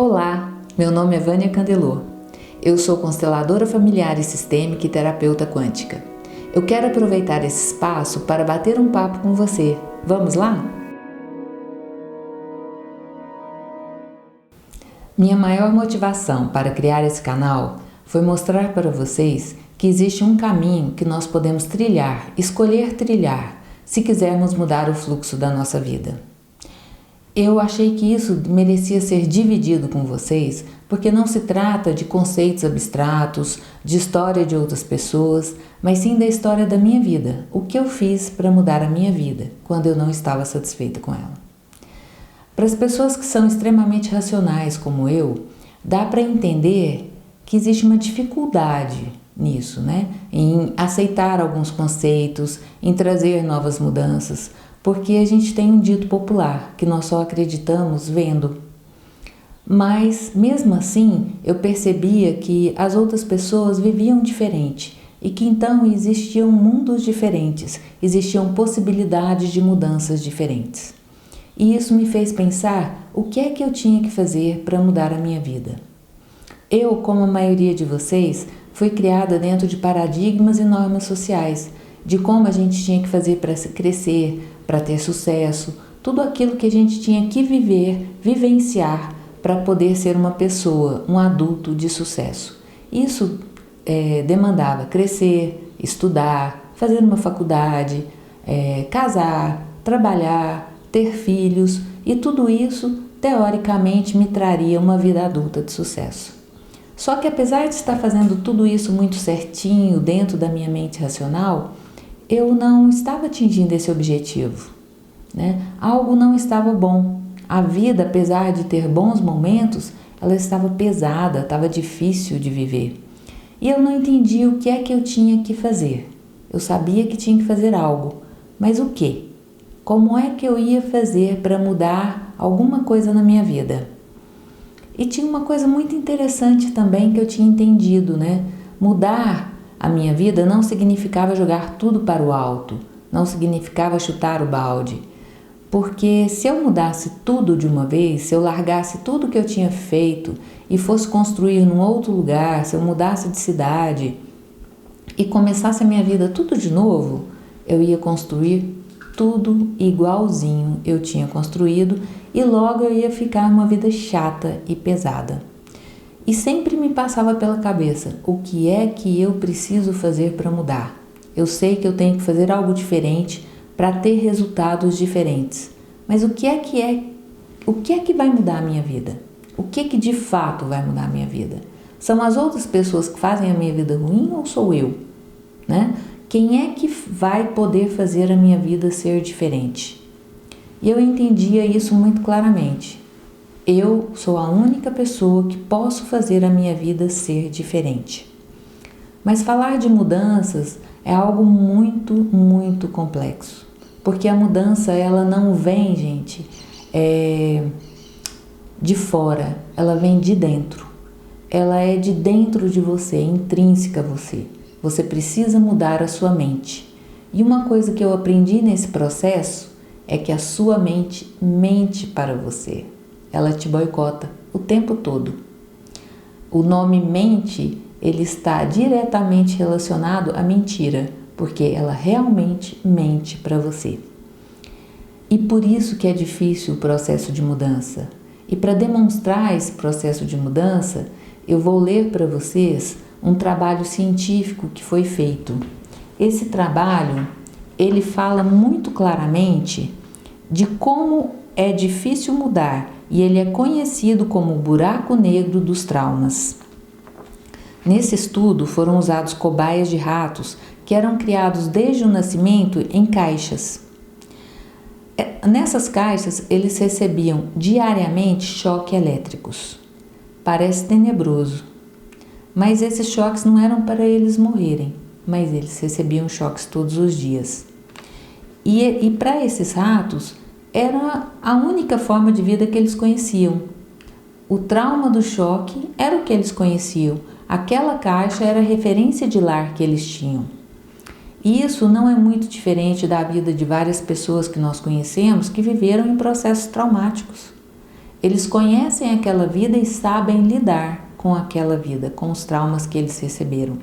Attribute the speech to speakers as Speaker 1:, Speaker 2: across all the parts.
Speaker 1: Olá, meu nome é Vânia Candelô. Eu sou consteladora familiar e sistêmica e terapeuta quântica. Eu quero aproveitar esse espaço para bater um papo com você. Vamos lá? Minha maior motivação para criar esse canal foi mostrar para vocês que existe um caminho que nós podemos trilhar, escolher trilhar, se quisermos mudar o fluxo da nossa vida. Eu achei que isso merecia ser dividido com vocês, porque não se trata de conceitos abstratos, de história de outras pessoas, mas sim da história da minha vida, o que eu fiz para mudar a minha vida, quando eu não estava satisfeita com ela. Para as pessoas que são extremamente racionais como eu, dá para entender que existe uma dificuldade nisso, né? Em aceitar alguns conceitos, em trazer novas mudanças, porque a gente tem um dito popular que nós só acreditamos vendo. Mas, mesmo assim, eu percebia que as outras pessoas viviam diferente e que então existiam mundos diferentes, existiam possibilidades de mudanças diferentes. E isso me fez pensar o que é que eu tinha que fazer para mudar a minha vida. Eu, como a maioria de vocês, fui criada dentro de paradigmas e normas sociais, de como a gente tinha que fazer para crescer, para ter sucesso, tudo aquilo que a gente tinha que vivenciar para poder ser uma pessoa, um adulto de sucesso. Isso demandava crescer, estudar, fazer uma faculdade, casar, trabalhar, ter filhos, e tudo isso, teoricamente, me traria uma vida adulta de sucesso. Só que apesar de estar fazendo tudo isso muito certinho dentro da minha mente racional, eu não estava atingindo esse objetivo, né? Algo não estava bom. A vida, apesar de ter bons momentos, ela estava pesada, estava difícil de viver. E eu não entendia o que é que eu tinha que fazer. Eu sabia que tinha que fazer algo, mas o quê? Como é que eu ia fazer para mudar alguma coisa na minha vida? E tinha uma coisa muito interessante também que eu tinha entendido, né? Mudar a minha vida não significava jogar tudo para o alto, não significava chutar o balde. Porque se eu mudasse tudo de uma vez, se eu largasse tudo que eu tinha feito e fosse construir num outro lugar, se eu mudasse de cidade e começasse a minha vida tudo de novo, eu ia construir tudo igualzinho eu tinha construído e logo eu ia ficar uma vida chata e pesada. E sempre me passava pela cabeça, o que é que eu preciso fazer para mudar? Eu sei que eu tenho que fazer algo diferente para ter resultados diferentes. Mas o que é que vai mudar a minha vida? O que é que de fato vai mudar a minha vida? São as outras pessoas que fazem a minha vida ruim ou sou eu? Né? Quem é que vai poder fazer a minha vida ser diferente? E eu entendia isso muito claramente. Eu sou a única pessoa que posso fazer a minha vida ser diferente. Mas falar de mudanças é algo muito, muito complexo. Porque a mudança, ela não vem, gente, de fora, ela vem de dentro. Ela é de dentro de você, é intrínseca a você. Você precisa mudar a sua mente. E uma coisa que eu aprendi nesse processo é que a sua mente mente para você. Ela te boicota o tempo todo. O nome mente, ele está diretamente relacionado à mentira, porque ela realmente mente para você. E por isso que é difícil o processo de mudança. E para demonstrar esse processo de mudança, eu vou ler para vocês um trabalho científico que foi feito. Esse trabalho, ele fala muito claramente de como é difícil mudar, e ele é conhecido como o buraco negro dos traumas. Nesse estudo foram usados cobaias de ratos que eram criados desde o nascimento em caixas. Nessas caixas eles recebiam diariamente choques elétricos. Parece tenebroso, mas esses choques não eram para eles morrerem, mas eles recebiam choques todos os dias. E para esses ratos, era a única forma de vida que eles conheciam. O trauma do choque era o que eles conheciam. Aquela caixa era a referência de lar que eles tinham. E isso não é muito diferente da vida de várias pessoas que nós conhecemos que viveram em processos traumáticos. Eles conhecem aquela vida e sabem lidar com aquela vida, com os traumas que eles receberam.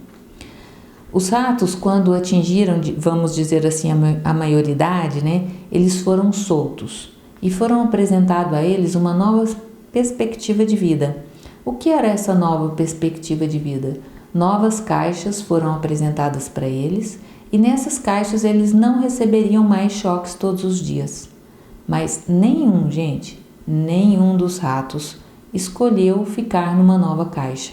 Speaker 1: Os ratos, quando atingiram, vamos dizer assim, a maioridade, né, eles foram soltos e foram apresentados a eles uma nova perspectiva de vida. O que era essa nova perspectiva de vida? Novas caixas foram apresentadas para eles e nessas caixas eles não receberiam mais choques todos os dias. Mas nenhum, gente, nenhum dos ratos escolheu ficar numa nova caixa.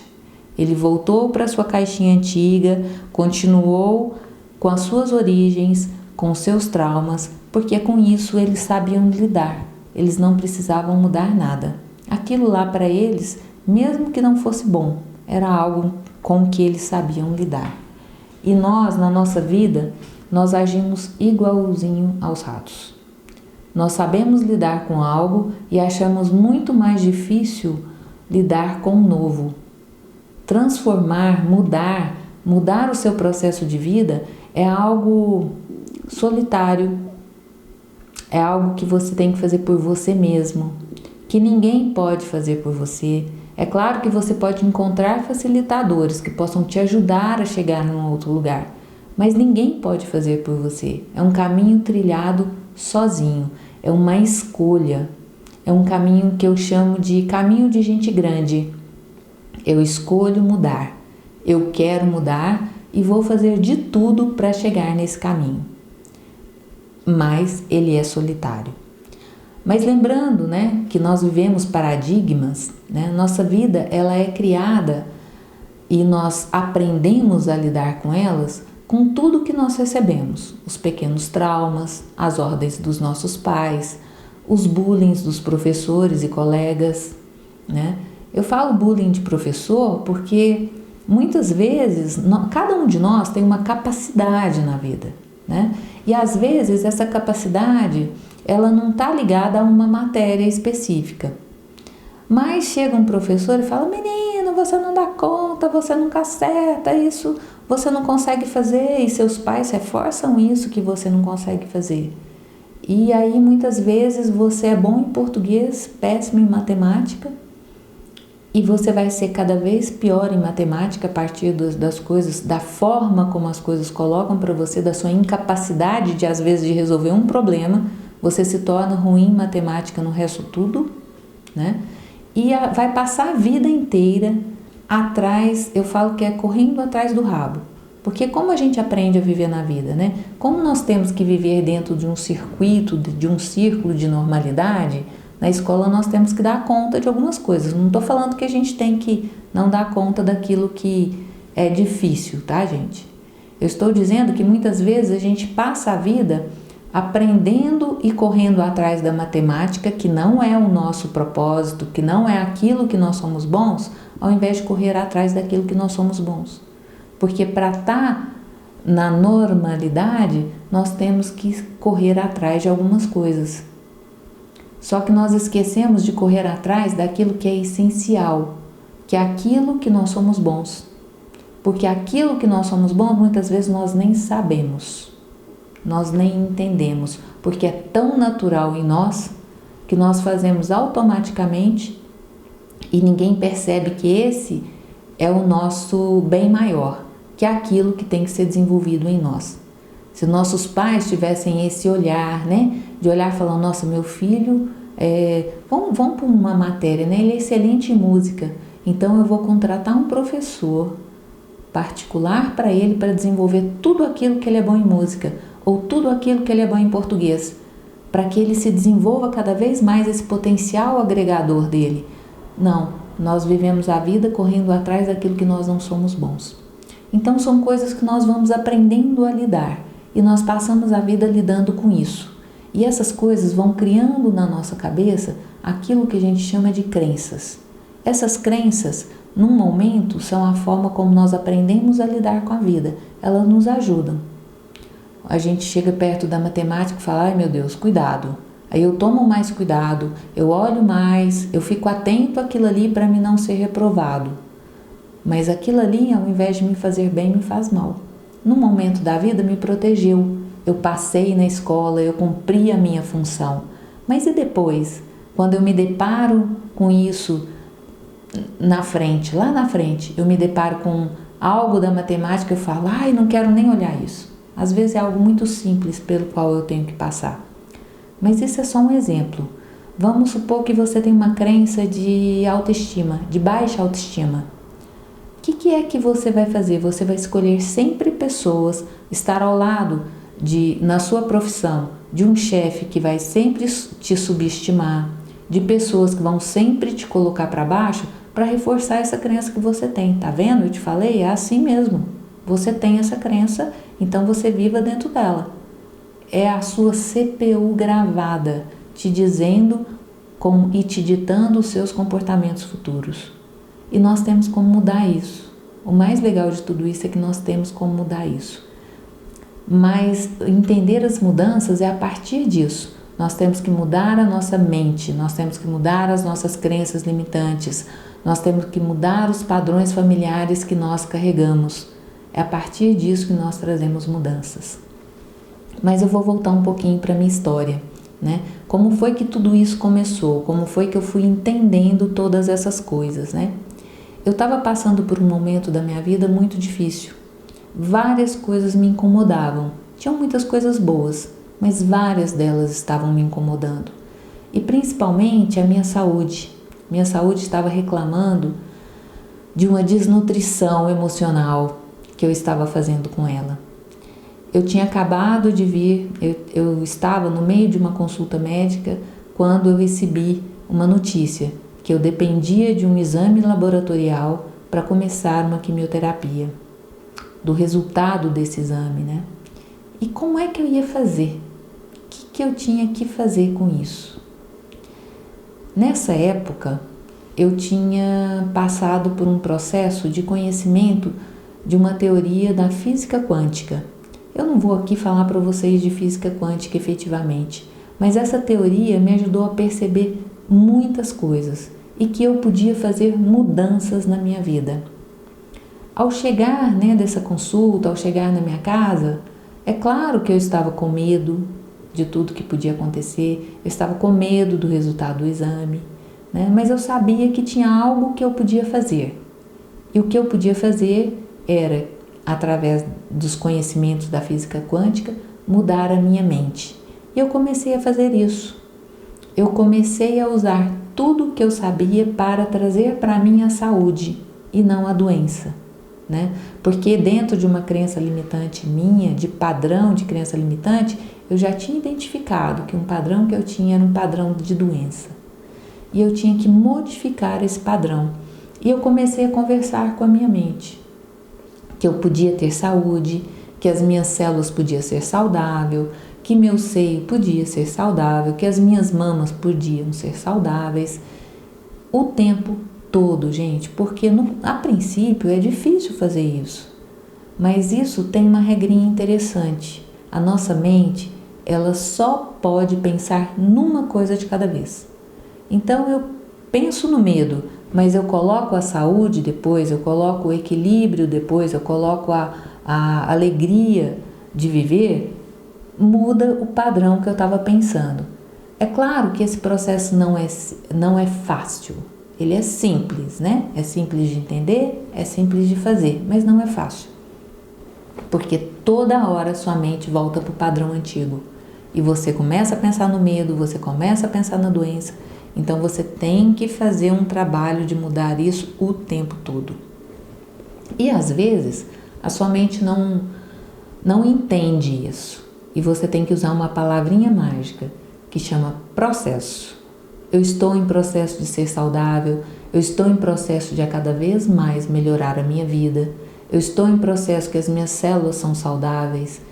Speaker 1: Ele voltou para sua caixinha antiga, continuou com as suas origens, com seus traumas, porque com isso eles sabiam lidar. Eles não precisavam mudar nada. Aquilo lá para eles, mesmo que não fosse bom, era algo com que eles sabiam lidar. E nós, na nossa vida, nós agimos igualzinho aos ratos. Nós sabemos lidar com algo e achamos muito mais difícil lidar com o novo. Transformar, mudar o seu processo de vida é algo solitário, é algo que você tem que fazer por você mesmo, que ninguém pode fazer por você. É claro que você pode encontrar facilitadores que possam te ajudar a chegar num outro lugar, mas ninguém pode fazer por você. É um caminho trilhado sozinho, é uma escolha, é um caminho que eu chamo de caminho de gente grande. Eu escolho mudar, eu quero mudar e vou fazer de tudo para chegar nesse caminho. Mas ele é solitário. Mas lembrando, né, que nós vivemos paradigmas, né? Nossa vida ela é criada e nós aprendemos a lidar com elas com tudo que nós recebemos. Os pequenos traumas, as ordens dos nossos pais, os bullying dos professores e colegas, né? Eu falo bullying de professor porque muitas vezes cada um de nós tem uma capacidade na vida, né? E às vezes essa capacidade ela não está ligada a uma matéria específica. Mas chega um professor e fala: menino, você não dá conta, você nunca acerta isso, você não consegue fazer, e seus pais reforçam isso que você não consegue fazer. E aí muitas vezes você é bom em português, péssimo em matemática, e você vai ser cada vez pior em matemática a partir das coisas, da forma como as coisas colocam para você, da sua incapacidade de às vezes de resolver um problema, você se torna ruim em matemática no resto tudo, né? E vai passar a vida inteira atrás, eu falo que é correndo atrás do rabo. Porque como a gente aprende a viver na vida, né? Como nós temos que viver dentro de um circuito, de um círculo de normalidade, na escola nós temos que dar conta de algumas coisas. Não estou falando que a gente tem que não dar conta daquilo que é difícil, tá, gente? Eu estou dizendo que muitas vezes a gente passa a vida aprendendo e correndo atrás da matemática, que não é o nosso propósito, que não é aquilo que nós somos bons, ao invés de correr atrás daquilo que nós somos bons. Porque para estar na normalidade, nós temos que correr atrás de algumas coisas. Só que nós esquecemos de correr atrás daquilo que é essencial, que é aquilo que nós somos bons. Porque aquilo que nós somos bons, muitas vezes nós nem sabemos, nós nem entendemos, porque é tão natural em nós que nós fazemos automaticamente e ninguém percebe que esse é o nosso bem maior, que é aquilo que tem que ser desenvolvido em nós. Se nossos pais tivessem esse olhar, né, de olhar falando: nossa, meu filho, vamos para uma matéria, né, ele é excelente em música, então eu vou contratar um professor particular para ele, para desenvolver tudo aquilo que ele é bom em música, ou tudo aquilo que ele é bom em português, para que ele se desenvolva cada vez mais esse potencial agregador dele. Não, nós vivemos a vida correndo atrás daquilo que nós não somos bons. Então são coisas que nós vamos aprendendo a lidar e nós passamos a vida lidando com isso. E essas coisas vão criando na nossa cabeça aquilo que a gente chama de crenças. Essas crenças, num momento, são a forma como nós aprendemos a lidar com a vida. Elas nos ajudam. A gente chega perto da matemática e fala: ai meu Deus, cuidado. Aí eu tomo mais cuidado, eu olho mais, eu fico atento àquilo ali para mim não ser reprovado. Mas aquilo ali, ao invés de me fazer bem, me faz mal. No momento da vida me protegeu. Eu passei na escola, eu cumpri a minha função. Mas e depois? Quando eu me deparo com isso na frente, lá na frente, eu me deparo com algo da matemática, eu falo, ai, não quero nem olhar isso. Às vezes é algo muito simples pelo qual eu tenho que passar. Mas isso é só um exemplo. Vamos supor que você tem uma crença de autoestima, de baixa autoestima. O que é que você vai fazer? Você vai escolher sempre pessoas, estar ao lado na sua profissão, de um chefe que vai sempre te subestimar, de pessoas que vão sempre te colocar para baixo, para reforçar essa crença que você tem. Tá vendo? Eu te falei, é assim mesmo. Você tem essa crença, então você viva dentro dela. É a sua CPU gravada, te dizendo e te ditando os seus comportamentos futuros. E nós temos como mudar isso. O mais legal de tudo isso é que nós temos como mudar isso. Mas entender as mudanças é a partir disso. Nós temos que mudar a nossa mente, nós temos que mudar as nossas crenças limitantes, nós temos que mudar os padrões familiares que nós carregamos. É a partir disso que nós trazemos mudanças. Mas eu vou voltar um pouquinho para a minha história, né? Como foi que tudo isso começou? Como foi que eu fui entendendo todas essas coisas, né? Eu estava passando por um momento da minha vida muito difícil. Várias coisas me incomodavam. Tinham muitas coisas boas, mas várias delas estavam me incomodando. E principalmente a minha saúde. Minha saúde estava reclamando de uma desnutrição emocional que eu estava fazendo com ela. Eu tinha acabado de vir, eu estava no meio de uma consulta médica quando eu recebi uma notícia que eu dependia de um exame laboratorial para começar uma quimioterapia, do resultado desse exame, né? E como é que eu ia fazer? O que eu tinha que fazer com isso? Nessa época, eu tinha passado por um processo de conhecimento de uma teoria da física quântica. Eu não vou aqui falar para vocês de física quântica efetivamente, mas essa teoria me ajudou a perceber muitas coisas e que eu podia fazer mudanças na minha vida. Ao chegar, dessa consulta, ao chegar na minha casa, é claro que eu estava com medo de tudo que podia acontecer, eu estava com medo do resultado do exame, mas eu sabia que tinha algo que eu podia fazer. E o que eu podia fazer era, através dos conhecimentos da física quântica, mudar a minha mente. E eu comecei a fazer isso. Eu comecei a usar tudo o que eu sabia para trazer para mim a saúde e não a doença, Porque dentro de uma crença limitante minha, de padrão de crença limitante, eu já tinha identificado que um padrão que eu tinha era um padrão de doença. E eu tinha que modificar esse padrão. E eu comecei a conversar com a minha mente. Que eu podia ter saúde, que as minhas células podiam ser saudáveis, que meu seio podia ser saudável, que as minhas mamas podiam ser saudáveis. O tempo todo, gente, porque a princípio é difícil fazer isso. Mas isso tem uma regrinha interessante. A nossa mente, ela só pode pensar numa coisa de cada vez. Então eu penso no medo, mas eu coloco a saúde depois, eu coloco o equilíbrio depois, eu coloco a alegria de viver, muda o padrão que eu estava pensando. É claro que esse processo não é fácil, ele é simples, É simples de entender, é simples de fazer, mas não é fácil. Porque toda hora sua mente volta para o padrão antigo. E você começa a pensar no medo, você começa a pensar na doença. Então você tem que fazer um trabalho de mudar isso o tempo todo. E às vezes a sua mente não entende isso. E você tem que usar uma palavrinha mágica que chama processo. Eu estou em processo de ser saudável, eu estou em processo de a cada vez mais melhorar a minha vida, eu estou em processo que as minhas células são saudáveis.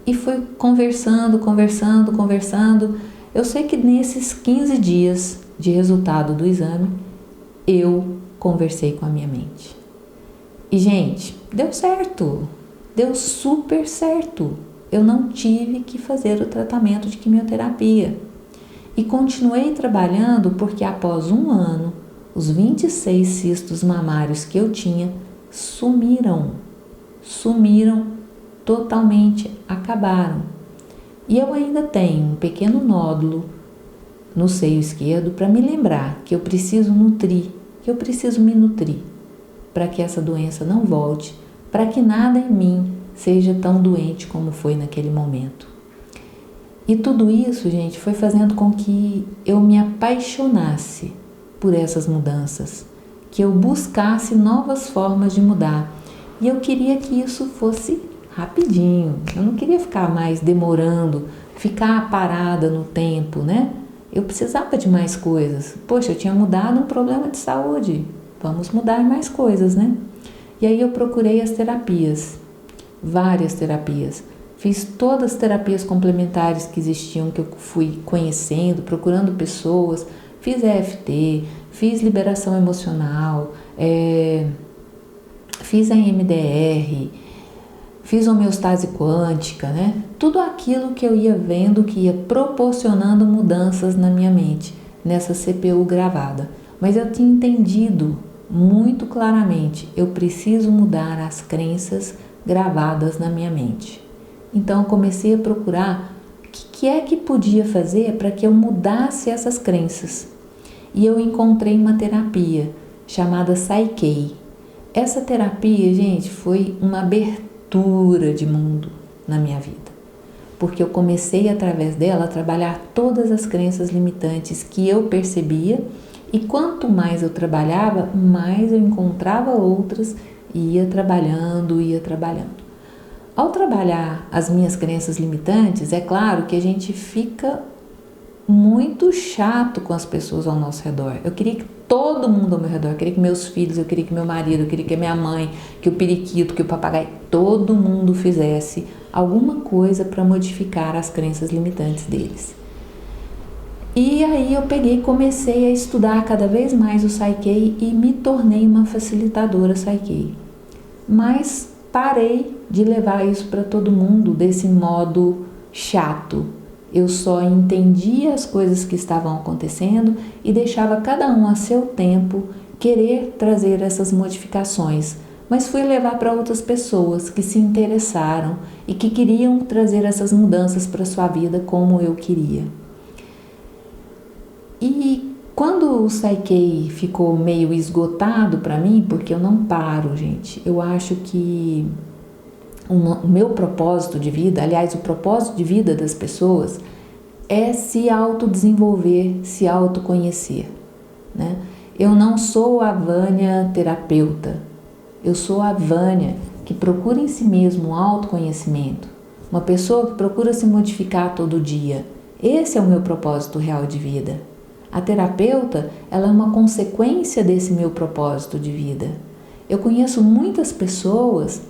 Speaker 1: E fui conversando. Eu sei que nesses 15 dias de resultado do exame, eu conversei com a minha mente. E, gente, deu certo, deu super certo. Eu não tive que fazer o tratamento de quimioterapia. E continuei trabalhando porque após um ano, os 26 cistos mamários que eu tinha sumiram totalmente, acabaram. E eu ainda tenho um pequeno nódulo no seio esquerdo para me lembrar que eu preciso nutrir, que eu preciso me nutrir para que essa doença não volte, para que nada em mim seja tão doente como foi naquele momento. E tudo isso, gente, foi fazendo com que eu me apaixonasse por essas mudanças, que eu buscasse novas formas de mudar. E eu queria que isso fosse rapidinho, eu não queria ficar mais demorando, ficar parada no tempo, né? Eu precisava de mais coisas. Poxa, eu tinha mudado um problema de saúde, vamos mudar mais coisas, né? E aí eu procurei as terapias, várias terapias. Fiz todas as terapias complementares que existiam, que eu fui conhecendo, procurando pessoas. Fiz EFT, fiz liberação emocional, fiz a EMDR, fiz homeostase quântica, né? Tudo aquilo que eu ia vendo que ia proporcionando mudanças na minha mente, nessa CPU gravada. Mas eu tinha entendido muito claramente, eu preciso mudar as crenças gravadas na minha mente. Então eu comecei a procurar o que é que podia fazer para que eu mudasse essas crenças. E eu encontrei uma terapia chamada Psyche. Essa terapia, gente, foi uma abertura de mundo na minha vida. Porque eu comecei através dela a trabalhar todas as crenças limitantes que eu percebia, e quanto mais eu trabalhava, mais eu encontrava outras e ia trabalhando. Ao trabalhar as minhas crenças limitantes, é claro que a gente fica muito chato com as pessoas ao nosso redor. Eu queria que todo mundo ao meu redor, eu queria que meus filhos, eu queria que meu marido, eu queria que minha mãe, que o periquito, que o papagaio, todo mundo fizesse alguma coisa para modificar as crenças limitantes deles. E aí eu peguei e comecei a estudar cada vez mais o Psyche e me tornei uma facilitadora Psyche. Mas parei de levar isso para todo mundo desse modo chato. Eu só entendia as coisas que estavam acontecendo e deixava cada um a seu tempo querer trazer essas modificações. Mas fui levar para outras pessoas que se interessaram e que queriam trazer essas mudanças para sua vida como eu queria. E quando o Psyche ficou meio esgotado para mim, porque eu não paro, gente, eu acho que o meu propósito de vida, aliás, o propósito de vida das pessoas é se autodesenvolver, se autoconhecer, né? Eu não sou a Vânia terapeuta, eu sou a Vânia que procura em si mesmo o autoconhecimento, uma pessoa que procura se modificar todo dia. Esse é o meu propósito real de vida. A terapeuta, ela é uma consequência desse meu propósito de vida. Eu conheço muitas pessoas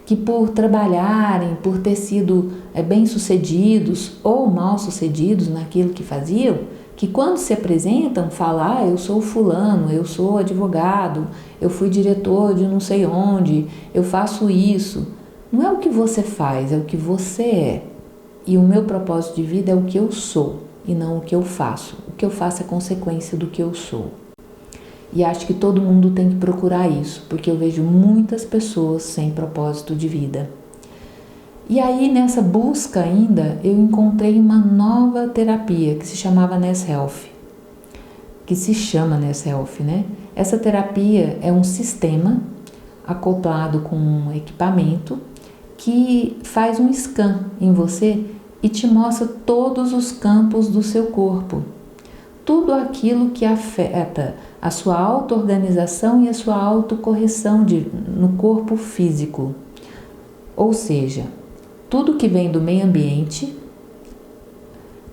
Speaker 1: que por trabalharem, por ter sido bem-sucedidos ou mal-sucedidos naquilo que faziam, que quando se apresentam falam, eu sou fulano, eu sou advogado, eu fui diretor de não sei onde, eu faço isso. Não é o que você faz, é o que você é. E o meu propósito de vida é o que eu sou e não o que eu faço. O que eu faço é consequência do que eu sou. E acho que todo mundo tem que procurar isso, porque eu vejo muitas pessoas sem propósito de vida. E aí, nessa busca ainda, eu encontrei uma nova terapia que se chamava Ness Health. Que se chama Ness Health, né? Essa terapia é um sistema acoplado com um equipamento que faz um scan em você e te mostra todos os campos do seu corpo. Tudo aquilo que afeta a sua auto-organização e a sua autocorreção no corpo físico. Ou seja, tudo que vem do meio ambiente,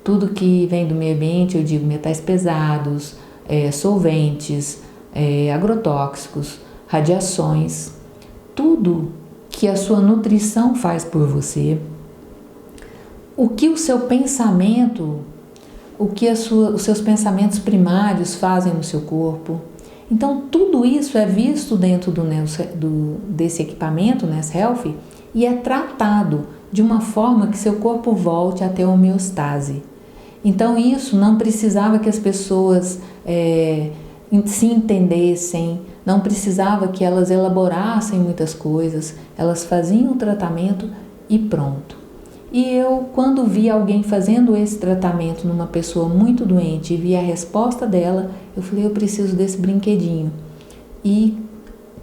Speaker 1: eu digo metais pesados, solventes, agrotóxicos, radiações, tudo que a sua nutrição faz por você, o que o seu pensamento, os seus pensamentos primários fazem no seu corpo. Então, tudo isso é visto dentro desse equipamento, Ness Health, e é tratado de uma forma que seu corpo volte a ter homeostase. Então, isso não precisava que as pessoas se entendessem, não precisava que elas elaborassem muitas coisas, elas faziam o tratamento e pronto. E eu, quando vi alguém fazendo esse tratamento numa pessoa muito doente e vi a resposta dela, eu falei, eu preciso desse brinquedinho. E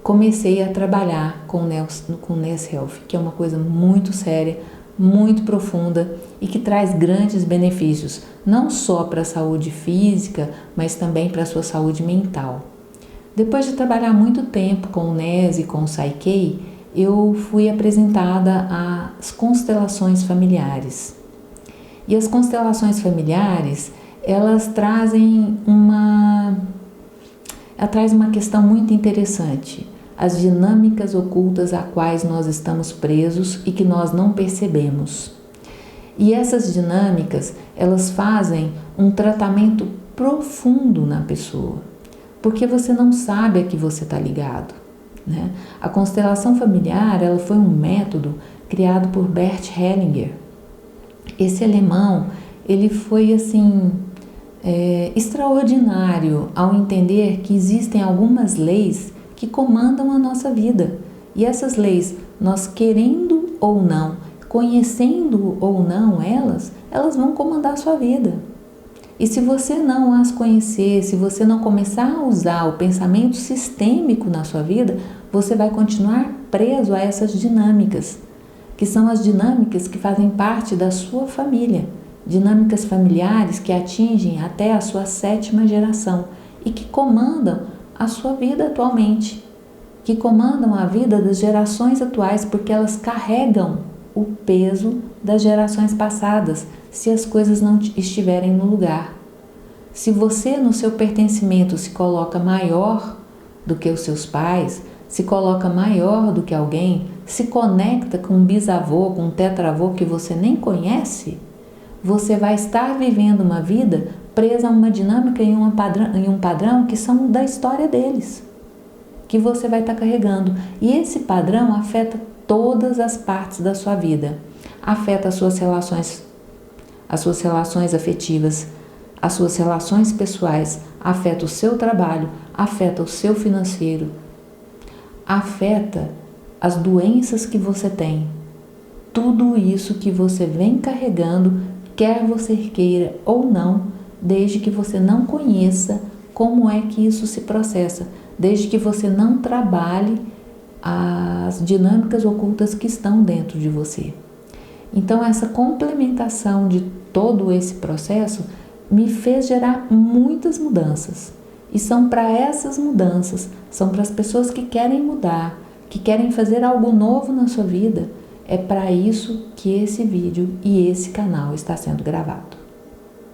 Speaker 1: comecei a trabalhar com o NES Health, que é uma coisa muito séria, muito profunda e que traz grandes benefícios, não só para a saúde física, mas também para a sua saúde mental. Depois de trabalhar muito tempo com o NES e com o Psyche, eu fui apresentada às constelações familiares. E as constelações familiares, elas trazem uma questão muito interessante. As dinâmicas ocultas a quais nós estamos presos e que nós não percebemos. E essas dinâmicas, elas fazem um tratamento profundo na pessoa, porque você não sabe a que você está ligado, né? A constelação familiar, ela foi um método criado por Bert Hellinger. Esse alemão, ele foi assim extraordinário ao entender que existem algumas leis que comandam a nossa vida. E essas leis, nós querendo ou não, conhecendo ou não elas vão comandar a sua vida. E se você não as conhecer, se você não começar a usar o pensamento sistêmico na sua vida, você vai continuar preso a essas dinâmicas, que são as dinâmicas que fazem parte da sua família, dinâmicas familiares que atingem até a sua 7ª geração e que comandam a sua vida atualmente, que comandam a vida das gerações atuais, porque elas carregam o peso das gerações passadas, se as coisas não estiverem no lugar. Se você no seu pertencimento se coloca maior do que os seus pais, se coloca maior do que alguém, se conecta com um bisavô, com um tetravô que você nem conhece, você vai estar vivendo uma vida presa a uma dinâmica e um padrão que são da história deles, que você vai estar carregando. E esse padrão afeta todas as partes da sua vida. Afeta as suas relações afetivas, as suas relações pessoais, afeta o seu trabalho, afeta o seu financeiro, afeta as doenças que você tem. Tudo isso que você vem carregando, quer você queira ou não, desde que você não conheça como é que isso se processa, desde que você não trabalhe as dinâmicas ocultas que estão dentro de você. Então, essa complementação de todo esse processo me fez gerar muitas mudanças. E são para essas mudanças, são para as pessoas que querem mudar, que querem fazer algo novo na sua vida, é para isso que esse vídeo e esse canal está sendo gravado.